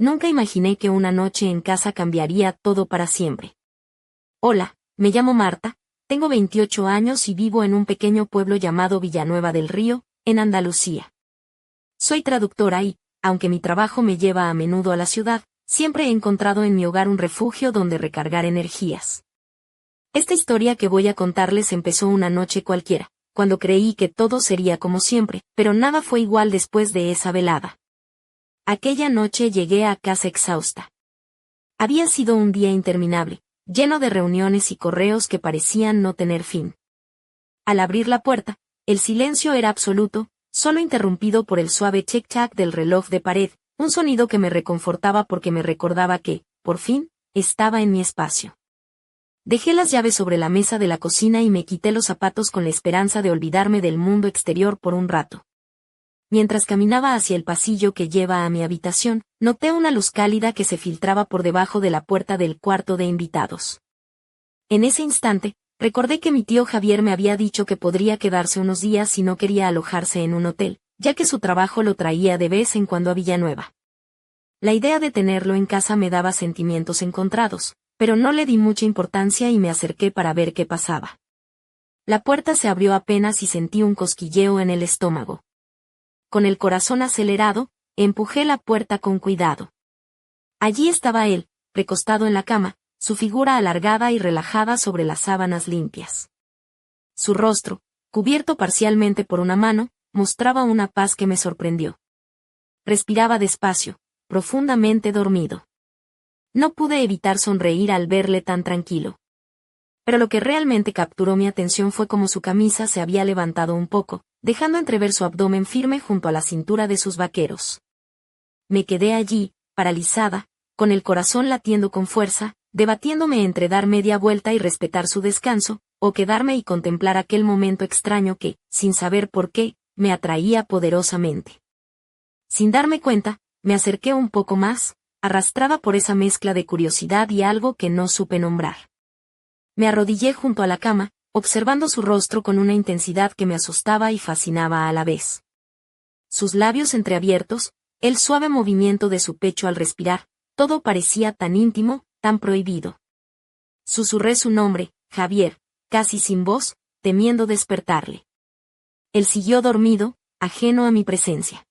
Nunca imaginé que una noche en casa cambiaría todo para siempre. Hola, me llamo Marta, tengo 28 años y vivo en un pequeño pueblo llamado Villanueva del Río, en Andalucía. Soy traductora y, aunque mi trabajo me lleva a menudo a la ciudad, siempre he encontrado en mi hogar un refugio donde recargar energías. Esta historia que voy a contarles empezó una noche cualquiera, cuando creí que todo sería como siempre, pero nada fue igual después de esa velada. Aquella noche llegué a casa exhausta. Había sido un día interminable, lleno de reuniones y correos que parecían no tener fin. Al abrir la puerta, el silencio era absoluto, solo interrumpido por el suave tic-tac del reloj de pared, un sonido que me reconfortaba porque me recordaba que, por fin, estaba en mi espacio. Dejé las llaves sobre la mesa de la cocina y me quité los zapatos con la esperanza de olvidarme del mundo exterior por un rato. Mientras caminaba hacia el pasillo que lleva a mi habitación, noté una luz cálida que se filtraba por debajo de la puerta del cuarto de invitados. En ese instante, recordé que mi tío Javier me había dicho que podría quedarse unos días si no quería alojarse en un hotel, ya que su trabajo lo traía de vez en cuando a Villanueva. La idea de tenerlo en casa me daba sentimientos encontrados, pero no le di mucha importancia y me acerqué para ver qué pasaba. La puerta se abrió apenas y sentí un cosquilleo en el estómago. Con el corazón acelerado, empujé la puerta con cuidado. Allí estaba él, recostado en la cama, su figura alargada y relajada sobre las sábanas limpias. Su rostro, cubierto parcialmente por una mano, mostraba una paz que me sorprendió. Respiraba despacio, profundamente dormido. No pude evitar sonreír al verle tan tranquilo. Pero lo que realmente capturó mi atención fue cómo su camisa se había levantado un poco, dejando entrever su abdomen firme junto a la cintura de sus vaqueros. Me quedé allí, paralizada, con el corazón latiendo con fuerza, debatiéndome entre dar media vuelta y respetar su descanso, o quedarme y contemplar aquel momento extraño que, sin saber por qué, me atraía poderosamente. Sin darme cuenta, me acerqué un poco más, arrastrada por esa mezcla de curiosidad y algo que no supe nombrar. Me arrodillé junto a la cama, observando su rostro con una intensidad que me asustaba y fascinaba a la vez. Sus labios entreabiertos, el suave movimiento de su pecho al respirar, todo parecía tan íntimo, tan prohibido. Susurré su nombre, Javier, casi sin voz, temiendo despertarle. Él siguió dormido, ajeno a mi presencia.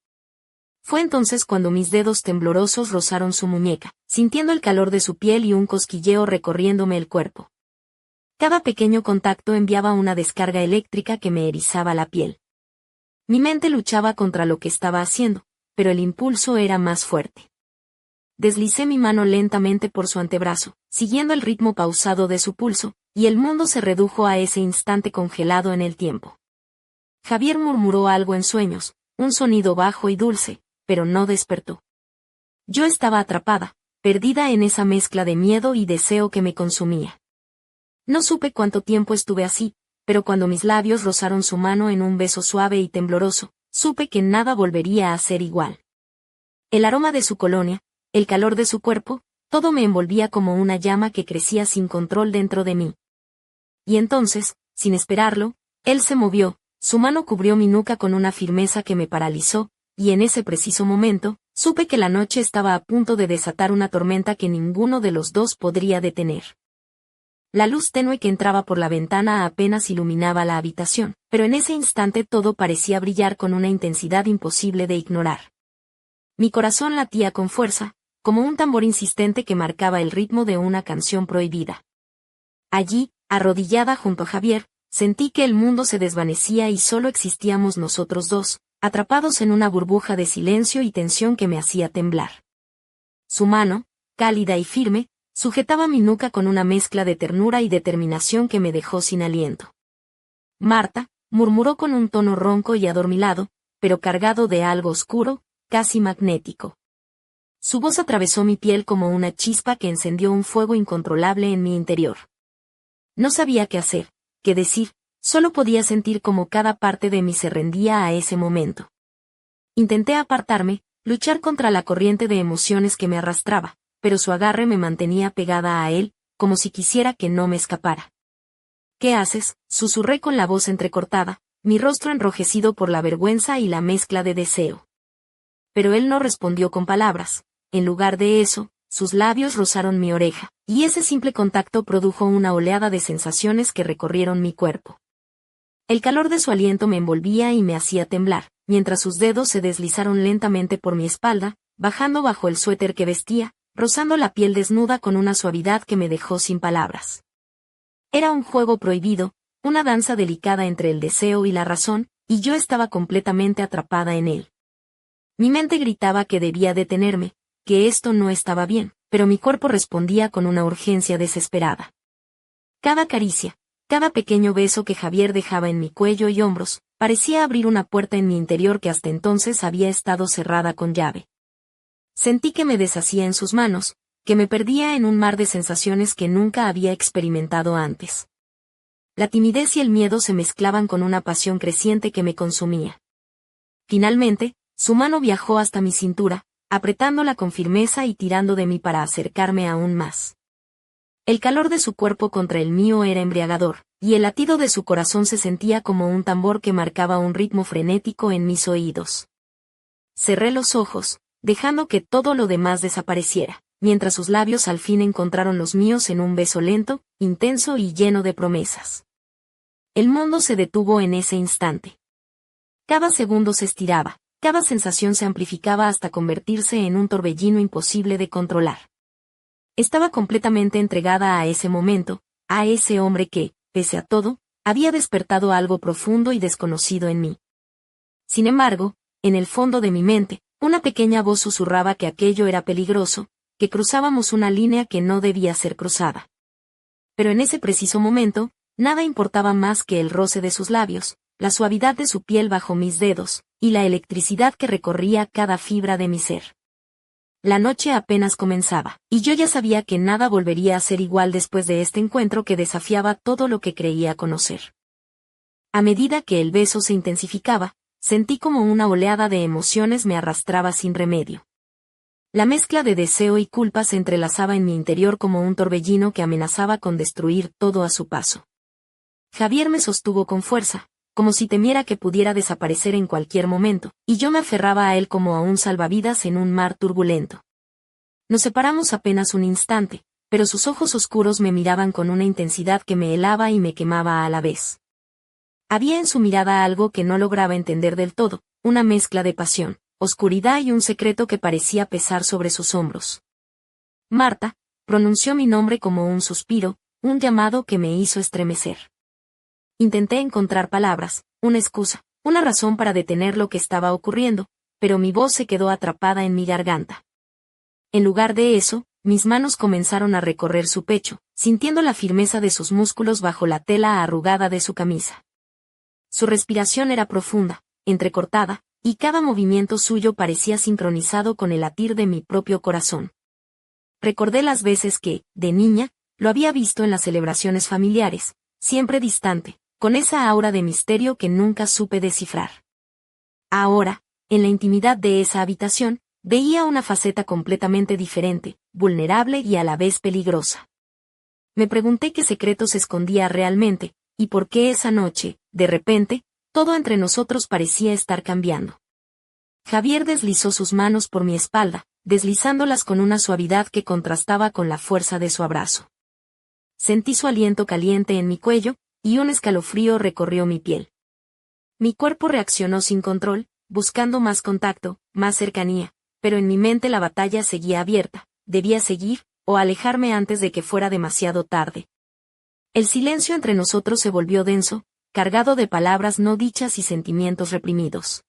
Fue entonces cuando mis dedos temblorosos rozaron su muñeca, sintiendo el calor de su piel y un cosquilleo recorriéndome el cuerpo. Cada pequeño contacto enviaba una descarga eléctrica que me erizaba la piel. Mi mente luchaba contra lo que estaba haciendo, pero el impulso era más fuerte. Deslicé mi mano lentamente por su antebrazo, siguiendo el ritmo pausado de su pulso, y el mundo se redujo a ese instante congelado en el tiempo. Javier murmuró algo en sueños, un sonido bajo y dulce, pero no despertó. Yo estaba atrapada, perdida en esa mezcla de miedo y deseo que me consumía. No supe cuánto tiempo estuve así, pero cuando mis labios rozaron su mano en un beso suave y tembloroso, supe que nada volvería a ser igual. El aroma de su colonia, el calor de su cuerpo, todo me envolvía como una llama que crecía sin control dentro de mí. Y entonces, sin esperarlo, él se movió, su mano cubrió mi nuca con una firmeza que me paralizó, y en ese preciso momento, supe que la noche estaba a punto de desatar una tormenta que ninguno de los dos podría detener. La luz tenue que entraba por la ventana apenas iluminaba la habitación, pero en ese instante todo parecía brillar con una intensidad imposible de ignorar. Mi corazón latía con fuerza, como un tambor insistente que marcaba el ritmo de una canción prohibida. Allí, arrodillada junto a Javier, sentí que el mundo se desvanecía y solo existíamos nosotros dos, atrapados en una burbuja de silencio y tensión que me hacía temblar. Su mano, cálida y firme, sujetaba mi nuca con una mezcla de ternura y determinación que me dejó sin aliento. Marta, murmuró con un tono ronco y adormilado, pero cargado de algo oscuro, casi magnético. Su voz atravesó mi piel como una chispa que encendió un fuego incontrolable en mi interior. No sabía qué hacer, qué decir, solo podía sentir cómo cada parte de mí se rendía a ese momento. Intenté apartarme, luchar contra la corriente de emociones que me arrastraba, pero su agarre me mantenía pegada a él, como si quisiera que no me escapara. ¿Qué haces?, susurré con la voz entrecortada, mi rostro enrojecido por la vergüenza y la mezcla de deseo. Pero él no respondió con palabras, en lugar de eso, sus labios rozaron mi oreja, y ese simple contacto produjo una oleada de sensaciones que recorrieron mi cuerpo. El calor de su aliento me envolvía y me hacía temblar, mientras sus dedos se deslizaron lentamente por mi espalda, bajando bajo el suéter que vestía, rozando la piel desnuda con una suavidad que me dejó sin palabras. Era un juego prohibido, una danza delicada entre el deseo y la razón, y yo estaba completamente atrapada en él. Mi mente gritaba que debía detenerme, que esto no estaba bien, pero mi cuerpo respondía con una urgencia desesperada. Cada caricia, cada pequeño beso que Javier dejaba en mi cuello y hombros, parecía abrir una puerta en mi interior que hasta entonces había estado cerrada con llave. Sentí que me deshacía en sus manos, que me perdía en un mar de sensaciones que nunca había experimentado antes. La timidez y el miedo se mezclaban con una pasión creciente que me consumía. Finalmente, su mano viajó hasta mi cintura, apretándola con firmeza y tirando de mí para acercarme aún más. El calor de su cuerpo contra el mío era embriagador, y el latido de su corazón se sentía como un tambor que marcaba un ritmo frenético en mis oídos. Cerré los ojos, dejando que todo lo demás desapareciera, mientras sus labios al fin encontraron los míos en un beso lento, intenso y lleno de promesas. El mundo se detuvo en ese instante. Cada segundo se estiraba, cada sensación se amplificaba hasta convertirse en un torbellino imposible de controlar. Estaba completamente entregada a ese momento, a ese hombre que, pese a todo, había despertado algo profundo y desconocido en mí. Sin embargo, en el fondo de mi mente, una pequeña voz susurraba que aquello era peligroso, que cruzábamos una línea que no debía ser cruzada. Pero en ese preciso momento, nada importaba más que el roce de sus labios, la suavidad de su piel bajo mis dedos, y la electricidad que recorría cada fibra de mi ser. La noche apenas comenzaba, y yo ya sabía que nada volvería a ser igual después de este encuentro que desafiaba todo lo que creía conocer. A medida que el beso se intensificaba, sentí como una oleada de emociones me arrastraba sin remedio. La mezcla de deseo y culpa se entrelazaba en mi interior como un torbellino que amenazaba con destruir todo a su paso. Javier me sostuvo con fuerza, como si temiera que pudiera desaparecer en cualquier momento, y yo me aferraba a él como a un salvavidas en un mar turbulento. Nos separamos apenas un instante, pero sus ojos oscuros me miraban con una intensidad que me helaba y me quemaba a la vez. Había en su mirada algo que no lograba entender del todo, una mezcla de pasión, oscuridad y un secreto que parecía pesar sobre sus hombros. Marta, pronunció mi nombre como un suspiro, un llamado que me hizo estremecer. Intenté encontrar palabras, una excusa, una razón para detener lo que estaba ocurriendo, pero mi voz se quedó atrapada en mi garganta. En lugar de eso, mis manos comenzaron a recorrer su pecho, sintiendo la firmeza de sus músculos bajo la tela arrugada de su camisa. Su respiración era profunda, entrecortada, y cada movimiento suyo parecía sincronizado con el latir de mi propio corazón. Recordé las veces que, de niña, lo había visto en las celebraciones familiares, siempre distante, con esa aura de misterio que nunca supe descifrar. Ahora, en la intimidad de esa habitación, veía una faceta completamente diferente, vulnerable y a la vez peligrosa. Me pregunté qué secretos escondía realmente, y por qué esa noche, de repente, todo entre nosotros parecía estar cambiando. Javier deslizó sus manos por mi espalda, deslizándolas con una suavidad que contrastaba con la fuerza de su abrazo. Sentí su aliento caliente en mi cuello, y un escalofrío recorrió mi piel. Mi cuerpo reaccionó sin control, buscando más contacto, más cercanía, pero en mi mente la batalla seguía abierta, debía seguir, o alejarme antes de que fuera demasiado tarde. El silencio entre nosotros se volvió denso, cargado de palabras no dichas y sentimientos reprimidos.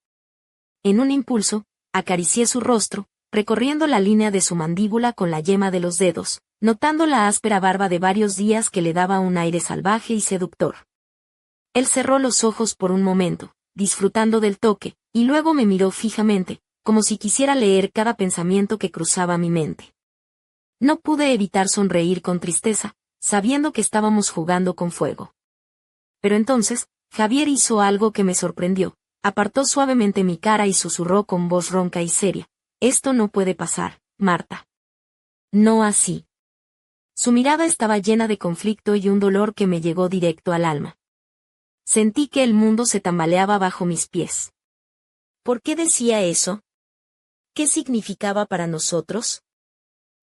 En un impulso, acaricié su rostro, recorriendo la línea de su mandíbula con la yema de los dedos, notando la áspera barba de varios días que le daba un aire salvaje y seductor. Él cerró los ojos por un momento, disfrutando del toque, y luego me miró fijamente, como si quisiera leer cada pensamiento que cruzaba mi mente. No pude evitar sonreír con tristeza, sabiendo que estábamos jugando con fuego. Pero entonces, Javier hizo algo que me sorprendió, apartó suavemente mi cara y susurró con voz ronca y seria: «Esto no puede pasar, Marta. No así». Su mirada estaba llena de conflicto y un dolor que me llegó directo al alma. Sentí que el mundo se tambaleaba bajo mis pies. ¿Por qué decía eso? ¿Qué significaba para nosotros?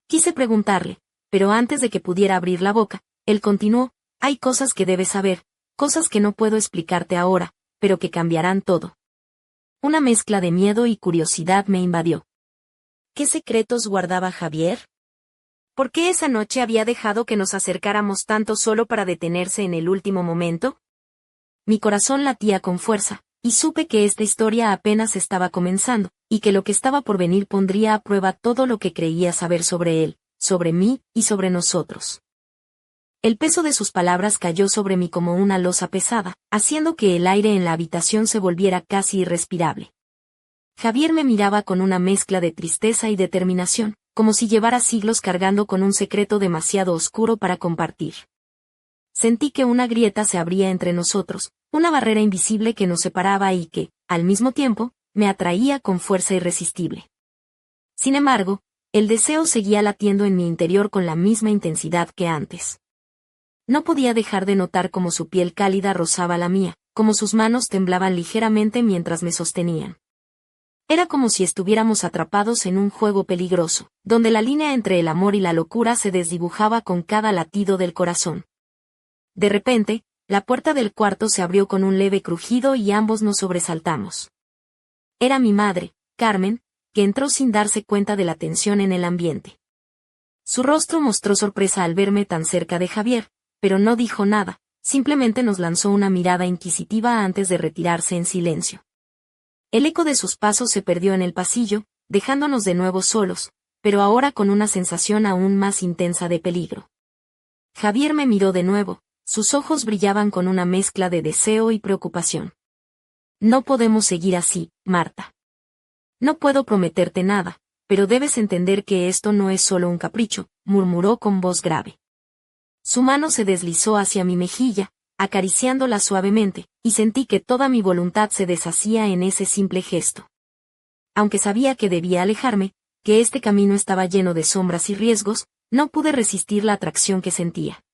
Quise preguntarle, pero antes de que pudiera abrir la boca, él continuó: hay cosas que debes saber, cosas que no puedo explicarte ahora, pero que cambiarán todo. Una mezcla de miedo y curiosidad me invadió. ¿Qué secretos guardaba Javier? ¿Por qué esa noche había dejado que nos acercáramos tanto solo para detenerse en el último momento? Mi corazón latía con fuerza, y supe que esta historia apenas estaba comenzando, y que lo que estaba por venir pondría a prueba todo lo que creía saber sobre él, sobre mí y sobre nosotros. El peso de sus palabras cayó sobre mí como una losa pesada, haciendo que el aire en la habitación se volviera casi irrespirable. Javier me miraba con una mezcla de tristeza y determinación, como si llevara siglos cargando con un secreto demasiado oscuro para compartir. Sentí que una grieta se abría entre nosotros, una barrera invisible que nos separaba y que, al mismo tiempo, me atraía con fuerza irresistible. Sin embargo, el deseo seguía latiendo en mi interior con la misma intensidad que antes. No podía dejar de notar cómo su piel cálida rozaba la mía, cómo sus manos temblaban ligeramente mientras me sostenían. Era como si estuviéramos atrapados en un juego peligroso, donde la línea entre el amor y la locura se desdibujaba con cada latido del corazón. De repente, la puerta del cuarto se abrió con un leve crujido y ambos nos sobresaltamos. Era mi madre, Carmen, que entró sin darse cuenta de la tensión en el ambiente. Su rostro mostró sorpresa al verme tan cerca de Javier, pero no dijo nada, simplemente nos lanzó una mirada inquisitiva antes de retirarse en silencio. El eco de sus pasos se perdió en el pasillo, dejándonos de nuevo solos, pero ahora con una sensación aún más intensa de peligro. Javier me miró de nuevo, sus ojos brillaban con una mezcla de deseo y preocupación. No podemos seguir así, Marta. No puedo prometerte nada, pero debes entender que esto no es solo un capricho, murmuró con voz grave. Su mano se deslizó hacia mi mejilla, acariciándola suavemente, y sentí que toda mi voluntad se deshacía en ese simple gesto. Aunque sabía que debía alejarme, que este camino estaba lleno de sombras y riesgos, no pude resistir la atracción que sentía.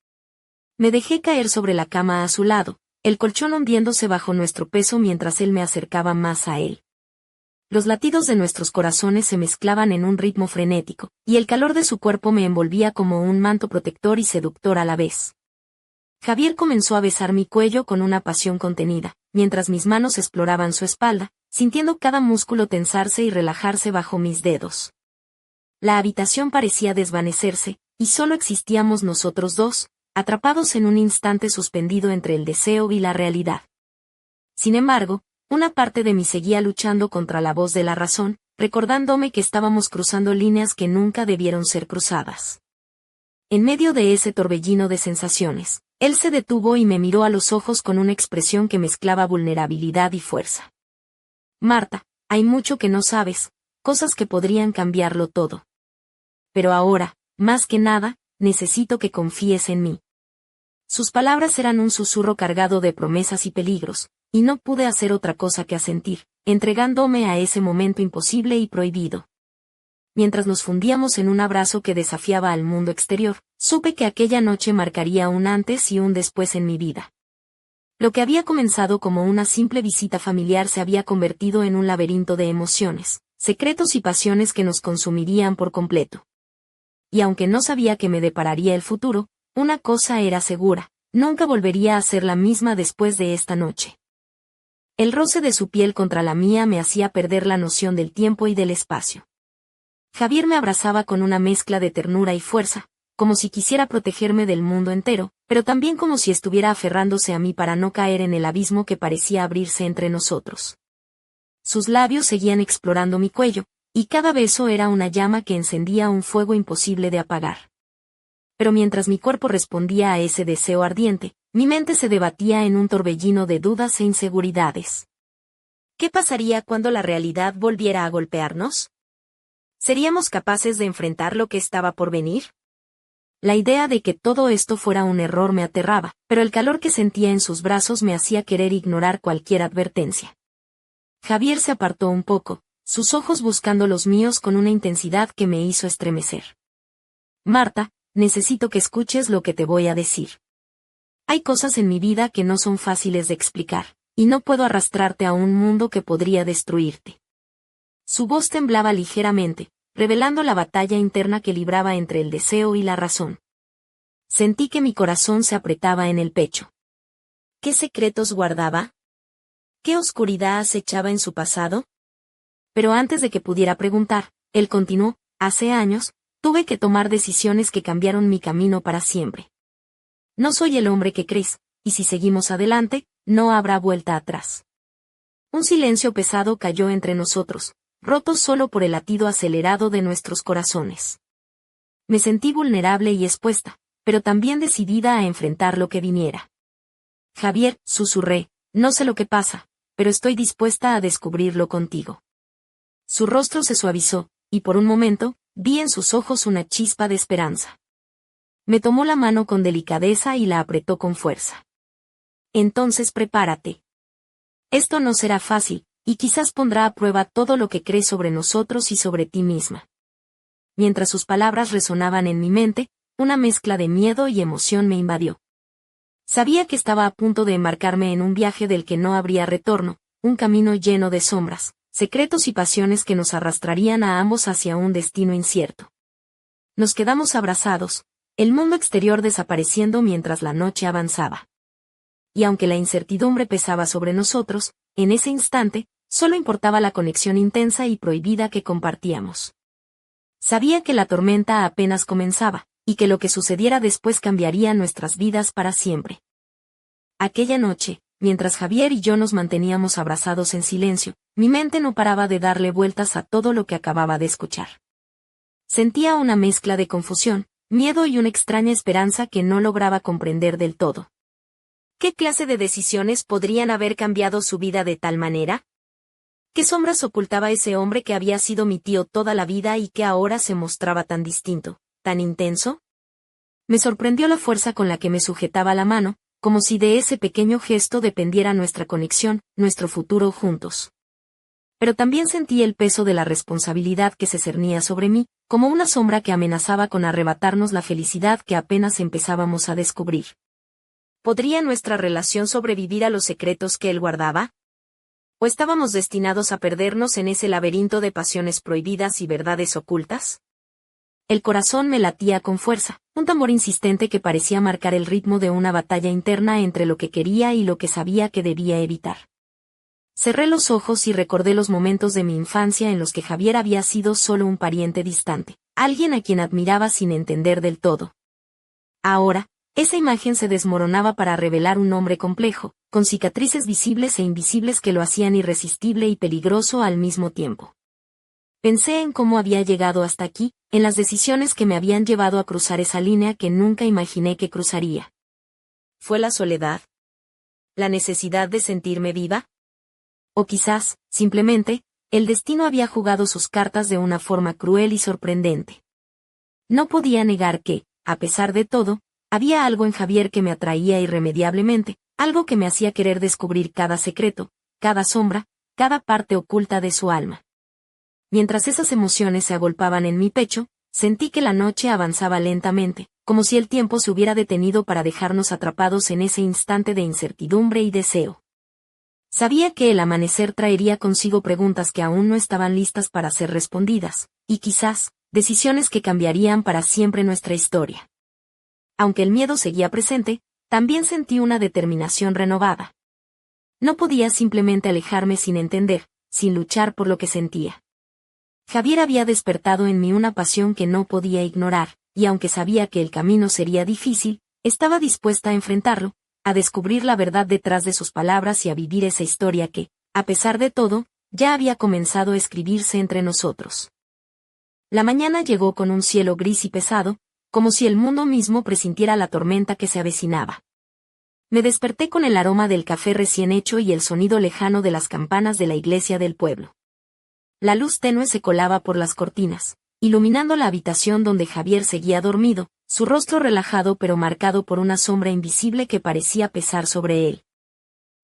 Me dejé caer sobre la cama a su lado, el colchón hundiéndose bajo nuestro peso mientras él me acercaba más a él. Los latidos de nuestros corazones se mezclaban en un ritmo frenético, y el calor de su cuerpo me envolvía como un manto protector y seductor a la vez. Javier comenzó a besar mi cuello con una pasión contenida, mientras mis manos exploraban su espalda, sintiendo cada músculo tensarse y relajarse bajo mis dedos. La habitación parecía desvanecerse, y solo existíamos nosotros dos, atrapados en un instante suspendido entre el deseo y la realidad. Sin embargo, una parte de mí seguía luchando contra la voz de la razón, recordándome que estábamos cruzando líneas que nunca debieron ser cruzadas. En medio de ese torbellino de sensaciones, él se detuvo y me miró a los ojos con una expresión que mezclaba vulnerabilidad y fuerza. Marta, hay mucho que no sabes, cosas que podrían cambiarlo todo. Pero ahora, más que nada, necesito que confíes en mí. Sus palabras eran un susurro cargado de promesas y peligros, y no pude hacer otra cosa que asentir, entregándome a ese momento imposible y prohibido. Mientras nos fundíamos en un abrazo que desafiaba al mundo exterior, supe que aquella noche marcaría un antes y un después en mi vida. Lo que había comenzado como una simple visita familiar se había convertido en un laberinto de emociones, secretos y pasiones que nos consumirían por completo. Y aunque no sabía qué me depararía el futuro, una cosa era segura, nunca volvería a ser la misma después de esta noche. El roce de su piel contra la mía me hacía perder la noción del tiempo y del espacio. Javier me abrazaba con una mezcla de ternura y fuerza, como si quisiera protegerme del mundo entero, pero también como si estuviera aferrándose a mí para no caer en el abismo que parecía abrirse entre nosotros. Sus labios seguían explorando mi cuello, y cada beso era una llama que encendía un fuego imposible de apagar. Pero mientras mi cuerpo respondía a ese deseo ardiente, mi mente se debatía en un torbellino de dudas e inseguridades. ¿Qué pasaría cuando la realidad volviera a golpearnos? ¿Seríamos capaces de enfrentar lo que estaba por venir? La idea de que todo esto fuera un error me aterraba, pero el calor que sentía en sus brazos me hacía querer ignorar cualquier advertencia. Javier se apartó un poco, sus ojos buscando los míos con una intensidad que me hizo estremecer. Marta, necesito que escuches lo que te voy a decir. Hay cosas en mi vida que no son fáciles de explicar, y no puedo arrastrarte a un mundo que podría destruirte. Su voz temblaba ligeramente, revelando la batalla interna que libraba entre el deseo y la razón. Sentí que mi corazón se apretaba en el pecho. ¿Qué secretos guardaba? ¿Qué oscuridad acechaba en su pasado? Pero antes de que pudiera preguntar, él continuó: hace años, tuve que tomar decisiones que cambiaron mi camino para siempre. No soy el hombre que crees, y si seguimos adelante, no habrá vuelta atrás. Un silencio pesado cayó entre nosotros, roto solo por el latido acelerado de nuestros corazones. Me sentí vulnerable y expuesta, pero también decidida a enfrentar lo que viniera. Javier, susurré, no sé lo que pasa, pero estoy dispuesta a descubrirlo contigo. Su rostro se suavizó, y por un momento, vi en sus ojos una chispa de esperanza. Me tomó la mano con delicadeza y la apretó con fuerza. Entonces prepárate. Esto no será fácil, y quizás pondrá a prueba todo lo que crees sobre nosotros y sobre ti misma. Mientras sus palabras resonaban en mi mente, una mezcla de miedo y emoción me invadió. Sabía que estaba a punto de embarcarme en un viaje del que no habría retorno, un camino lleno de sombras, secretos y pasiones que nos arrastrarían a ambos hacia un destino incierto. Nos quedamos abrazados, el mundo exterior desapareciendo mientras la noche avanzaba. Y aunque la incertidumbre pesaba sobre nosotros, en ese instante, solo importaba la conexión intensa y prohibida que compartíamos. Sabía que la tormenta apenas comenzaba, y que lo que sucediera después cambiaría nuestras vidas para siempre. Aquella noche, mientras Javier y yo nos manteníamos abrazados en silencio, mi mente no paraba de darle vueltas a todo lo que acababa de escuchar. Sentía una mezcla de confusión, miedo y una extraña esperanza que no lograba comprender del todo. ¿Qué clase de decisiones podrían haber cambiado su vida de tal manera? ¿Qué sombras ocultaba ese hombre que había sido mi tío toda la vida y que ahora se mostraba tan distinto, tan intenso? Me sorprendió la fuerza con la que me sujetaba la mano, como si de ese pequeño gesto dependiera nuestra conexión, nuestro futuro juntos. Pero también sentí el peso de la responsabilidad que se cernía sobre mí, como una sombra que amenazaba con arrebatarnos la felicidad que apenas empezábamos a descubrir. ¿Podría nuestra relación sobrevivir a los secretos que él guardaba? ¿O estábamos destinados a perdernos en ese laberinto de pasiones prohibidas y verdades ocultas? El corazón me latía con fuerza, un tambor insistente que parecía marcar el ritmo de una batalla interna entre lo que quería y lo que sabía que debía evitar. Cerré los ojos y recordé los momentos de mi infancia en los que Javier había sido solo un pariente distante, alguien a quien admiraba sin entender del todo. Ahora, esa imagen se desmoronaba para revelar un hombre complejo, con cicatrices visibles e invisibles que lo hacían irresistible y peligroso al mismo tiempo. Pensé en cómo había llegado hasta aquí, en las decisiones que me habían llevado a cruzar esa línea que nunca imaginé que cruzaría. ¿Fue la soledad? ¿La necesidad de sentirme viva? O quizás, simplemente, el destino había jugado sus cartas de una forma cruel y sorprendente. No podía negar que, a pesar de todo, había algo en Javier que me atraía irremediablemente, algo que me hacía querer descubrir cada secreto, cada sombra, cada parte oculta de su alma. Mientras esas emociones se agolpaban en mi pecho, sentí que la noche avanzaba lentamente, como si el tiempo se hubiera detenido para dejarnos atrapados en ese instante de incertidumbre y deseo. Sabía que el amanecer traería consigo preguntas que aún no estaban listas para ser respondidas, y quizás, decisiones que cambiarían para siempre nuestra historia. Aunque el miedo seguía presente, también sentí una determinación renovada. No podía simplemente alejarme sin entender, sin luchar por lo que sentía. Javier había despertado en mí una pasión que no podía ignorar, y aunque sabía que el camino sería difícil, estaba dispuesta a enfrentarlo, a descubrir la verdad detrás de sus palabras y a vivir esa historia que, a pesar de todo, ya había comenzado a escribirse entre nosotros. La mañana llegó con un cielo gris y pesado, como si el mundo mismo presintiera la tormenta que se avecinaba. Me desperté con el aroma del café recién hecho y el sonido lejano de las campanas de la iglesia del pueblo. La luz tenue se colaba por las cortinas, iluminando la habitación donde Javier seguía dormido, su rostro relajado pero marcado por una sombra invisible que parecía pesar sobre él.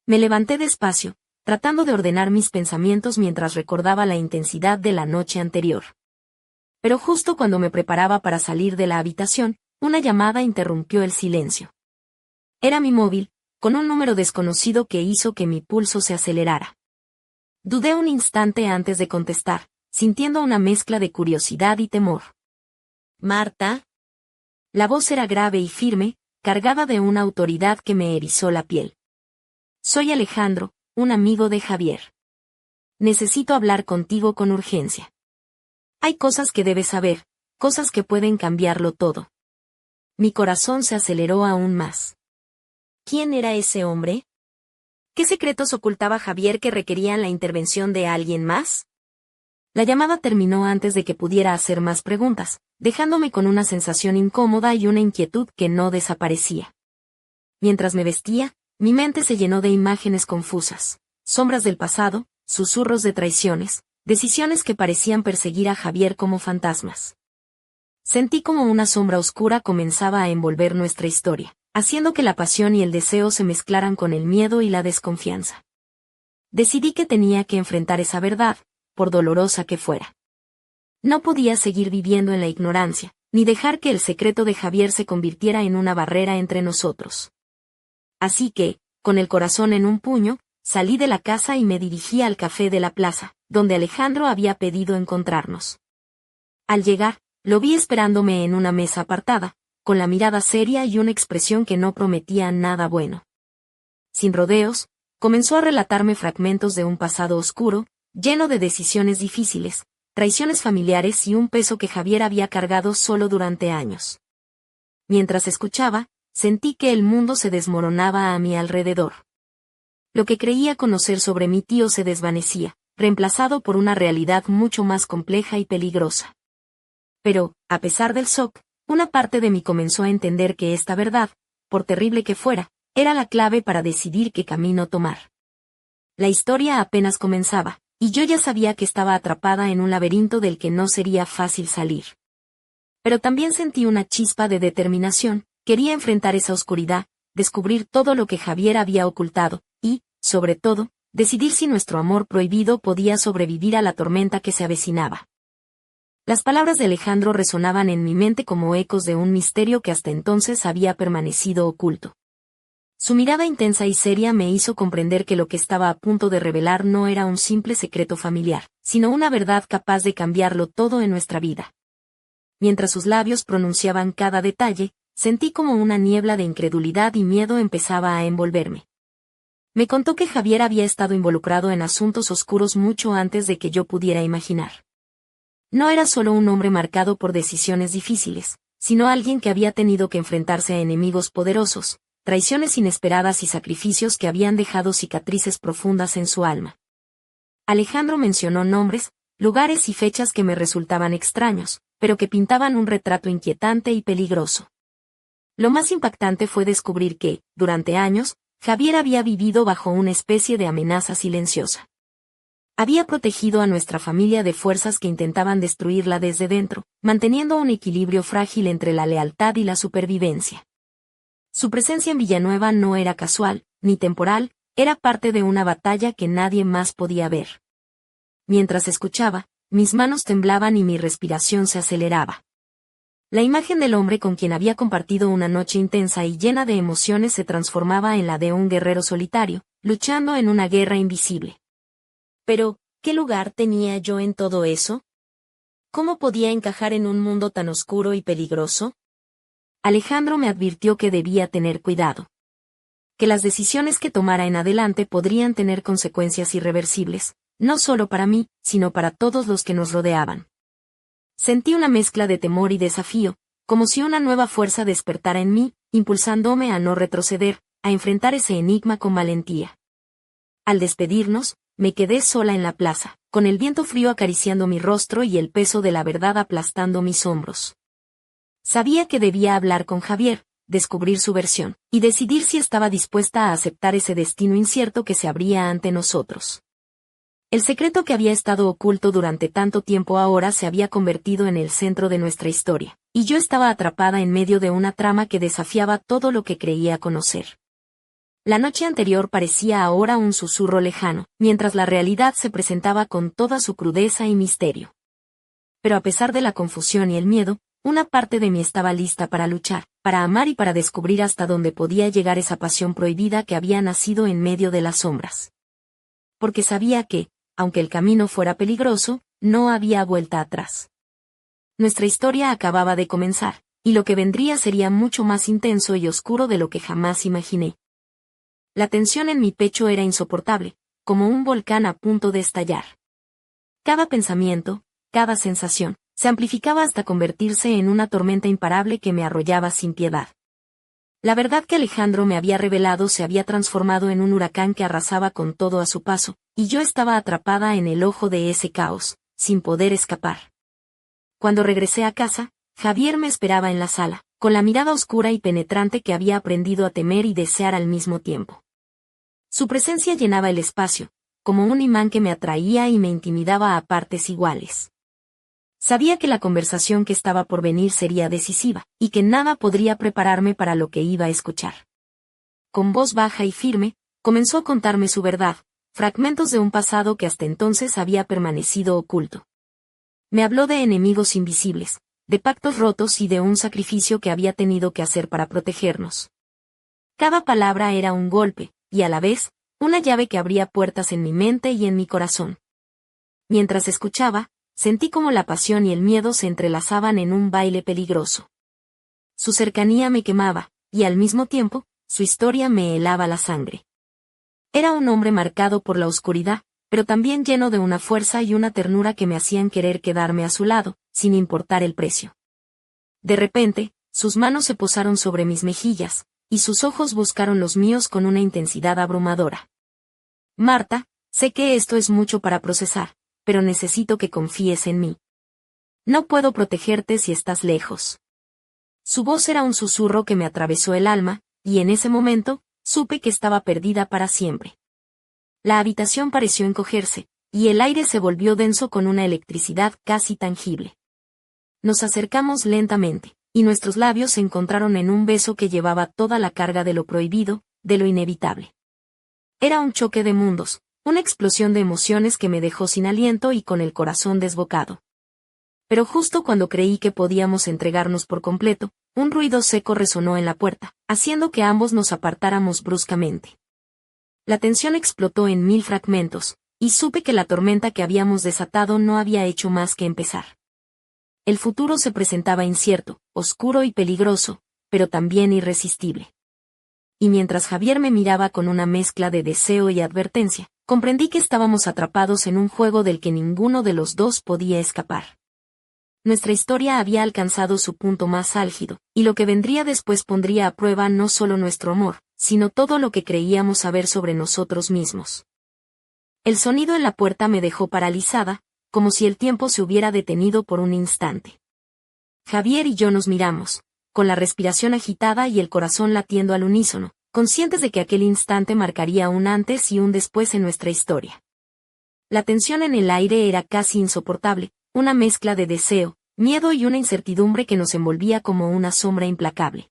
Me levanté despacio, tratando de ordenar mis pensamientos mientras recordaba la intensidad de la noche anterior. Pero justo cuando me preparaba para salir de la habitación, una llamada interrumpió el silencio. Era mi móvil, con un número desconocido que hizo que mi pulso se acelerara. Dudé un instante antes de contestar, sintiendo una mezcla de curiosidad y temor. Marta. La voz era grave y firme, cargada de una autoridad que me erizó la piel. Soy Alejandro, un amigo de Javier. Necesito hablar contigo con urgencia. Hay cosas que debes saber, cosas que pueden cambiarlo todo. Mi corazón se aceleró aún más. ¿Quién era ese hombre? ¿Qué secretos ocultaba Javier que requerían la intervención de alguien más? La llamada terminó antes de que pudiera hacer más preguntas, dejándome con una sensación incómoda y una inquietud que no desaparecía. Mientras me vestía, mi mente se llenó de imágenes confusas, sombras del pasado, susurros de traiciones, decisiones que parecían perseguir a Javier como fantasmas. Sentí como una sombra oscura comenzaba a envolver nuestra historia, haciendo que la pasión y el deseo se mezclaran con el miedo y la desconfianza. Decidí que tenía que enfrentar esa verdad, por dolorosa que fuera. No podía seguir viviendo en la ignorancia, ni dejar que el secreto de Javier se convirtiera en una barrera entre nosotros. Así que, con el corazón en un puño, salí de la casa y me dirigí al café de la plaza, donde Alejandro había pedido encontrarnos. Al llegar, lo vi esperándome en una mesa apartada, con la mirada seria y una expresión que no prometía nada bueno. Sin rodeos, comenzó a relatarme fragmentos de un pasado oscuro, lleno de decisiones difíciles, traiciones familiares y un peso que Javier había cargado solo durante años. Mientras escuchaba, sentí que el mundo se desmoronaba a mi alrededor. Lo que creía conocer sobre mi tío se desvanecía, reemplazado por una realidad mucho más compleja y peligrosa. Pero, a pesar del shock, una parte de mí comenzó a entender que esta verdad, por terrible que fuera, era la clave para decidir qué camino tomar. La historia apenas comenzaba, y yo ya sabía que estaba atrapada en un laberinto del que no sería fácil salir. Pero también sentí una chispa de determinación, quería enfrentar esa oscuridad, descubrir todo lo que Javier había ocultado, y, sobre todo, decidir si nuestro amor prohibido podía sobrevivir a la tormenta que se avecinaba. Las palabras de Alejandro resonaban en mi mente como ecos de un misterio que hasta entonces había permanecido oculto. Su mirada intensa y seria me hizo comprender que lo que estaba a punto de revelar no era un simple secreto familiar, sino una verdad capaz de cambiarlo todo en nuestra vida. Mientras sus labios pronunciaban cada detalle, sentí como una niebla de incredulidad y miedo empezaba a envolverme. Me contó que Javier había estado involucrado en asuntos oscuros mucho antes de que yo pudiera imaginar. No era solo un hombre marcado por decisiones difíciles, sino alguien que había tenido que enfrentarse a enemigos poderosos, traiciones inesperadas y sacrificios que habían dejado cicatrices profundas en su alma. Alejandro mencionó nombres, lugares y fechas que me resultaban extraños, pero que pintaban un retrato inquietante y peligroso. Lo más impactante fue descubrir que, durante años, Javier había vivido bajo una especie de amenaza silenciosa. Había protegido a nuestra familia de fuerzas que intentaban destruirla desde dentro, manteniendo un equilibrio frágil entre la lealtad y la supervivencia. Su presencia en Villanueva no era casual, ni temporal, era parte de una batalla que nadie más podía ver. Mientras escuchaba, mis manos temblaban y mi respiración se aceleraba. La imagen del hombre con quien había compartido una noche intensa y llena de emociones se transformaba en la de un guerrero solitario, luchando en una guerra invisible. Pero, ¿qué lugar tenía yo en todo eso? ¿Cómo podía encajar en un mundo tan oscuro y peligroso? Alejandro me advirtió que debía tener cuidado. Que las decisiones que tomara en adelante podrían tener consecuencias irreversibles, no solo para mí, sino para todos los que nos rodeaban. Sentí una mezcla de temor y desafío, como si una nueva fuerza despertara en mí, impulsándome a no retroceder, a enfrentar ese enigma con valentía. Al despedirnos, me quedé sola en la plaza, con el viento frío acariciando mi rostro y el peso de la verdad aplastando mis hombros. Sabía que debía hablar con Javier, descubrir su versión, y decidir si estaba dispuesta a aceptar ese destino incierto que se abría ante nosotros. El secreto que había estado oculto durante tanto tiempo ahora se había convertido en el centro de nuestra historia, y yo estaba atrapada en medio de una trama que desafiaba todo lo que creía conocer. La noche anterior parecía ahora un susurro lejano, mientras la realidad se presentaba con toda su crudeza y misterio. Pero a pesar de la confusión y el miedo, una parte de mí estaba lista para luchar, para amar y para descubrir hasta dónde podía llegar esa pasión prohibida que había nacido en medio de las sombras. Porque sabía que, aunque el camino fuera peligroso, no había vuelta atrás. Nuestra historia acababa de comenzar, y lo que vendría sería mucho más intenso y oscuro de lo que jamás imaginé. La tensión en mi pecho era insoportable, como un volcán a punto de estallar. Cada pensamiento, cada sensación, se amplificaba hasta convertirse en una tormenta imparable que me arrollaba sin piedad. La verdad que Alejandro me había revelado se había transformado en un huracán que arrasaba con todo a su paso, y yo estaba atrapada en el ojo de ese caos, sin poder escapar. Cuando regresé a casa, Javier me esperaba en la sala, con la mirada oscura y penetrante que había aprendido a temer y desear al mismo tiempo. Su presencia llenaba el espacio, como un imán que me atraía y me intimidaba a partes iguales. Sabía que la conversación que estaba por venir sería decisiva, y que nada podría prepararme para lo que iba a escuchar. Con voz baja y firme, comenzó a contarme su verdad, fragmentos de un pasado que hasta entonces había permanecido oculto. Me habló de enemigos invisibles, de pactos rotos y de un sacrificio que había tenido que hacer para protegernos. Cada palabra era un golpe, y a la vez, una llave que abría puertas en mi mente y en mi corazón. Mientras escuchaba, sentí como la pasión y el miedo se entrelazaban en un baile peligroso. Su cercanía me quemaba, y al mismo tiempo, su historia me helaba la sangre. Era un hombre marcado por la oscuridad, pero también lleno de una fuerza y una ternura que me hacían querer quedarme a su lado, sin importar el precio. De repente, sus manos se posaron sobre mis mejillas, y sus ojos buscaron los míos con una intensidad abrumadora. Marta, sé que esto es mucho para procesar, pero necesito que confíes en mí. No puedo protegerte si estás lejos. Su voz era un susurro que me atravesó el alma, y en ese momento, supe que estaba perdida para siempre. La habitación pareció encogerse, y el aire se volvió denso con una electricidad casi tangible. Nos acercamos lentamente, y nuestros labios se encontraron en un beso que llevaba toda la carga de lo prohibido, de lo inevitable. Era un choque de mundos, una explosión de emociones que me dejó sin aliento y con el corazón desbocado. Pero justo cuando creí que podíamos entregarnos por completo, un ruido seco resonó en la puerta, haciendo que ambos nos apartáramos bruscamente. La tensión explotó en 1000 fragmentos, y supe que la tormenta que habíamos desatado no había hecho más que empezar. El futuro se presentaba incierto, oscuro y peligroso, pero también irresistible. Y mientras Javier me miraba con una mezcla de deseo y advertencia, comprendí que estábamos atrapados en un juego del que ninguno de los dos podía escapar. Nuestra historia había alcanzado su punto más álgido, y lo que vendría después pondría a prueba no solo nuestro amor, sino todo lo que creíamos saber sobre nosotros mismos. El sonido en la puerta me dejó paralizada, como si el tiempo se hubiera detenido por un instante. Javier y yo nos miramos, con la respiración agitada y el corazón latiendo al unísono, conscientes de que aquel instante marcaría un antes y un después en nuestra historia. La tensión en el aire era casi insoportable, una mezcla de deseo, miedo y una incertidumbre que nos envolvía como una sombra implacable.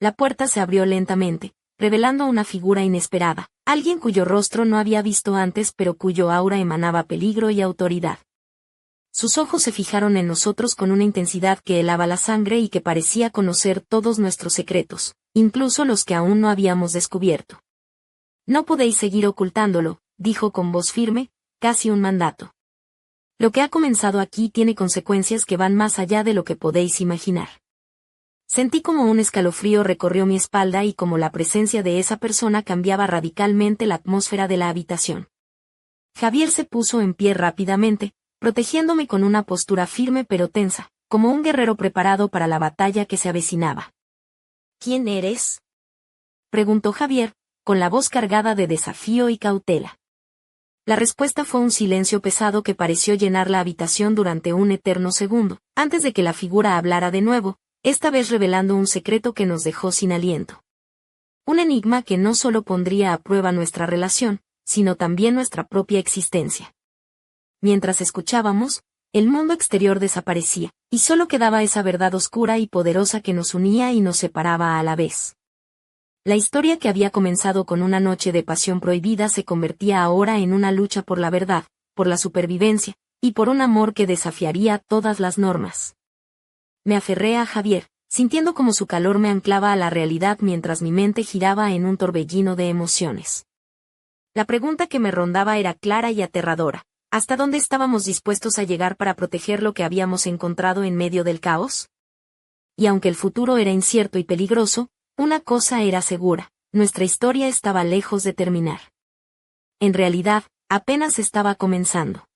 La puerta se abrió lentamente, revelando una figura inesperada, alguien cuyo rostro no había visto antes pero cuyo aura emanaba peligro y autoridad. Sus ojos se fijaron en nosotros con una intensidad que helaba la sangre y que parecía conocer todos nuestros secretos, incluso los que aún no habíamos descubierto. No podéis seguir ocultándolo, dijo con voz firme, casi un mandato. Lo que ha comenzado aquí tiene consecuencias que van más allá de lo que podéis imaginar. Sentí como un escalofrío recorrió mi espalda y como la presencia de esa persona cambiaba radicalmente la atmósfera de la habitación. Javier se puso en pie rápidamente, protegiéndome con una postura firme pero tensa, como un guerrero preparado para la batalla que se avecinaba. ¿Quién eres?, preguntó Javier, con la voz cargada de desafío y cautela. La respuesta fue un silencio pesado que pareció llenar la habitación durante un eterno segundo, antes de que la figura hablara de nuevo, esta vez revelando un secreto que nos dejó sin aliento. Un enigma que no solo pondría a prueba nuestra relación, sino también nuestra propia existencia. Mientras escuchábamos, el mundo exterior desaparecía, y solo quedaba esa verdad oscura y poderosa que nos unía y nos separaba a la vez. La historia que había comenzado con una noche de pasión prohibida se convertía ahora en una lucha por la verdad, por la supervivencia, y por un amor que desafiaría todas las normas. Me aferré a Javier, sintiendo como su calor me anclaba a la realidad mientras mi mente giraba en un torbellino de emociones. La pregunta que me rondaba era clara y aterradora. ¿Hasta dónde estábamos dispuestos a llegar para proteger lo que habíamos encontrado en medio del caos? Y aunque el futuro era incierto y peligroso, una cosa era segura: nuestra historia estaba lejos de terminar. En realidad, apenas estaba comenzando.